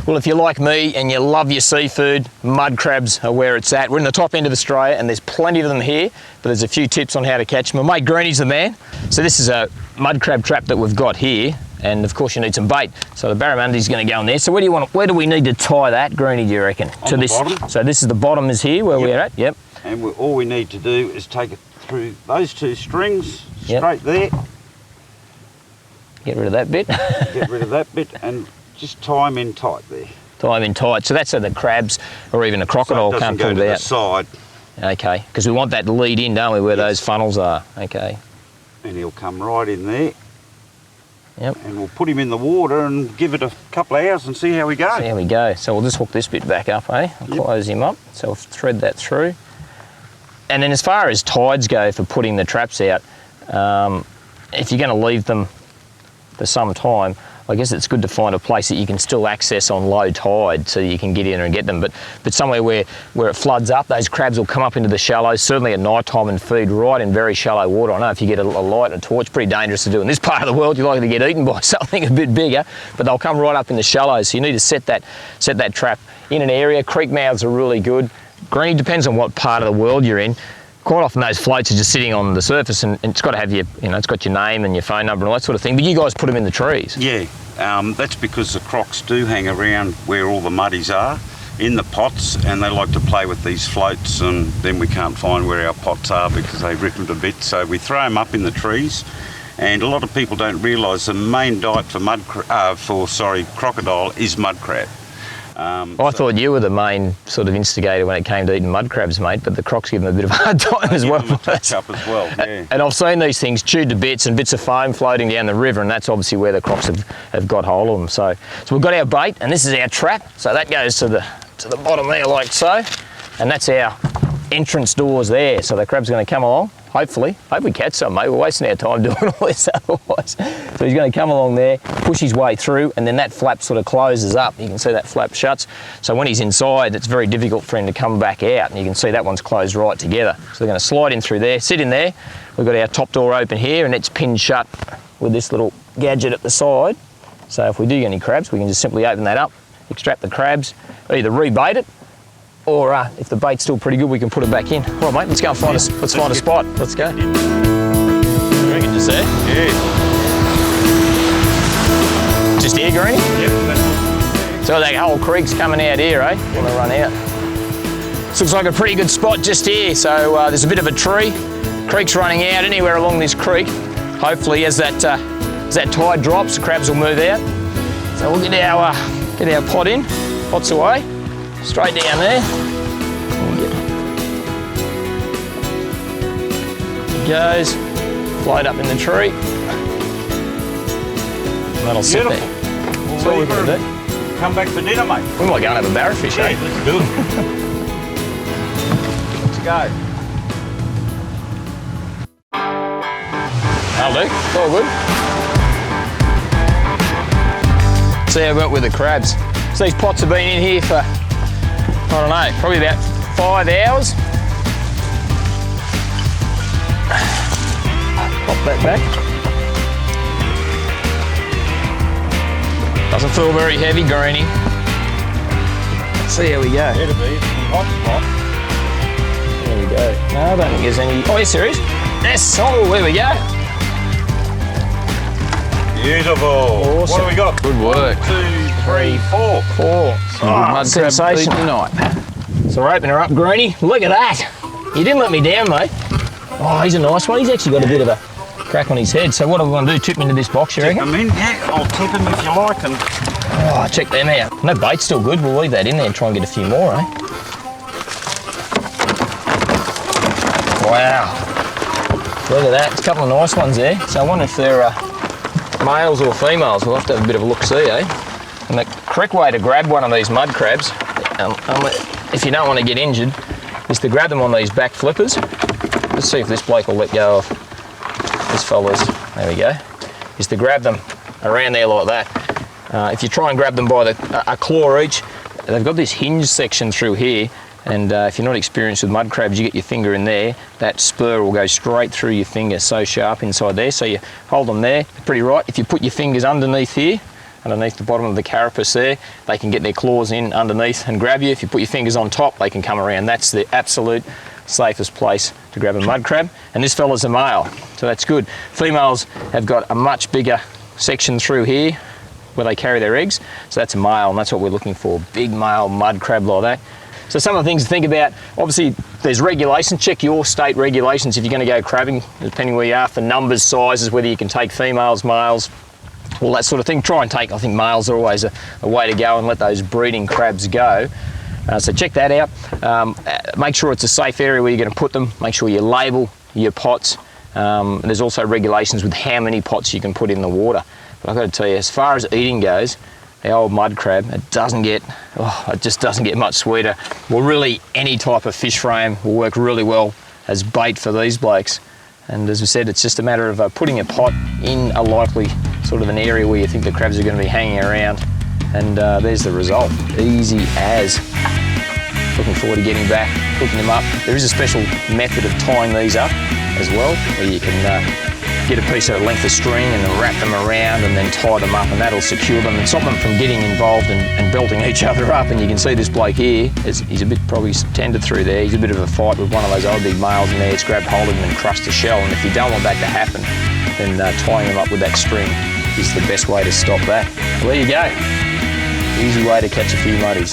Well, if you're like me and you love your seafood, mud crabs are where it's at. We're in the top end of Australia and there's plenty of them here, but there's a few tips on how to catch them. My mate Greeny's the man. So this is a mud crab trap that we've got here, and of course you need some bait. So the barramundi's going to go in there. So where do we need to tie that, Greeny, do you reckon? On the bottom. So this is the bottom is here where we're at? Yep. And all we need to do is take it through those two strings, straight there. Get rid of that bit. Get rid of that bit and just tie them in tight there. Tie them in tight. So that's so the crabs or even a crocodile so can't pull pull it it out. out. Side. Okay, because we want that to lead in, don't we, where those funnels are. Okay. And he'll come right in there. Yep. And we'll put him in the water and give it a couple of hours and see how we go. See how we go. So we'll just hook this bit back up, eh? And close him up. So we'll thread that through. And then as far as tides go for putting the traps out, if you're going to leave them for some time, I guess it's good to find a place that you can still access on low tide so you can get in and get them. But somewhere where it floods up, those crabs will come up into the shallows, certainly at night time, and feed right in very shallow water. I know if you get a light and a torch, pretty dangerous to do in this part of the world. You're likely to get eaten by something a bit bigger, but they'll come right up in the shallows. So you need to set that trap in an area. Creek mouths are really good. Greeny, depends on what part of the world you're in. Quite often those floats are just sitting on the surface and it's got to have it's got your name and your phone number and all that sort of thing, but you guys put them in the trees. Yeah, that's because the crocs do hang around where all the muddies are, in the pots, and they like to play with these floats, and then we can't find where our pots are because they rip them to bits, so we throw them up in the trees. And a lot of people don't realise the main diet for crocodile is mud crab. I thought you were the main sort of instigator when it came to eating mud crabs, mate, but the crocs give them a bit of a hard time as well. Up as well, yeah. And I've seen these things chewed to bits and bits of foam floating down the river, and that's obviously where the crocs have got hold of them. So we've got our bait, and this is our trap. So that goes to the bottom there like so, and that's our entrance doors there. So the crab's going to come along, hopefully. Hope we catch some, mate. We're wasting our time doing all this otherwise. So he's going to come along there, push his way through, and then that flap sort of closes up. You can see that flap shuts. So when he's inside, it's very difficult for him to come back out, and you can see that one's closed right together. So they're going to slide in through there, sit in there. We've got our top door open here, and it's pinned shut with this little gadget at the side. So if we do get any crabs, we can just simply open that up, extract the crabs, either rebait it, or if the bait's still pretty good, we can put it back in. All right, mate, let's go and find a spot. Let's go. You reckon just there? Yeah. Just here, Greeny? Yep. So that whole creek's coming out here, eh? Want to run out. This looks like a pretty good spot just here. So there's a bit of a tree. Creek's running out anywhere along this creek. Hopefully, as that tide drops, the crabs will move out. So we'll get our pot in. Pot's away. Straight down there. It goes, float up in the tree. That'll sit there. That's all we're going to do. Come back for dinner, mate. We might go and have a barra fish, eh? Let's do it. Let's go. That'll do. It's all good. See how we went with the crabs. So these pots have been in here for, I don't know, probably about 5 hours. Pop that back. Doesn't feel very heavy, Greeny. Let's see how we go. It'll be hot spot. There we go. No, I don't think there's any. Oh, yes, there is. Yes. Oh, there we go. Beautiful. Awesome. What do we got? Good work. 1, 2, 3, 4. 4. Mud sensation tonight. So we're opening her up, Greeny. Look at that. You didn't let me down, mate. Oh, he's a nice one. He's actually got a bit of a crack on his head. So what are we going to do? Tip him into this box, you reckon? I mean, yeah, I'll tip him if you like. And oh, check them out. No bait's still good. We'll leave that in there and try and get a few more, eh? Wow. Look at that. There's a couple of nice ones there. So I wonder if they're males or females. We'll have to have a bit of a look-see, eh? And the correct way to grab one of these mud crabs, if you don't want to get injured, is to grab them on these back flippers. Let's see if this bloke will let go of this fella's. There we go. Is to grab them around there like that. If you try and grab them by a claw each, they've got this hinge section through here, and if you're not experienced with mud crabs, you get your finger in there, that spur will go straight through your finger, so sharp inside there. So you hold them there, pretty right. If you put your fingers underneath here, underneath the bottom of the carapace there. They can get their claws in underneath and grab you. If you put your fingers on top, they can come around. That's the absolute safest place to grab a mud crab. And this fella's a male, so that's good. Females have got a much bigger section through here where they carry their eggs, so that's a male, and that's what we're looking for, big male mud crab like that. So some of the things to think about, obviously there's regulations. Check your state regulations if you're going to go crabbing, depending where you are, for numbers, sizes, whether you can take females, males, all that sort of thing. Try and take, I think males are always a way to go, and let those breeding crabs go. So check that out. Make sure it's a safe area where you're going to put them. Make sure you label your pots. There's also regulations with how many pots you can put in the water. But I've got to tell you, as far as eating goes, the old mud crab, it just doesn't get much sweeter. Well, really any type of fish frame will work really well as bait for these blokes. And as we said, it's just a matter of putting a pot in a likely sort of an area where you think the crabs are going to be hanging around, and there's the result. Easy as. Looking forward to getting back, hooking them up. There is a special method of tying these up as well, where you can get a piece of length of string and then wrap them around and then tie them up, and that'll secure them and stop them from getting involved and belting each other up. And you can see this bloke here, he's a bit probably tender through there. He's a bit of a fight with one of those old big males in there. It's grabbed hold of him and crushed the shell, and if you don't want that to happen, then tying them up with that string is the best way to stop that. Well, there you go. Easy way to catch a few muddies.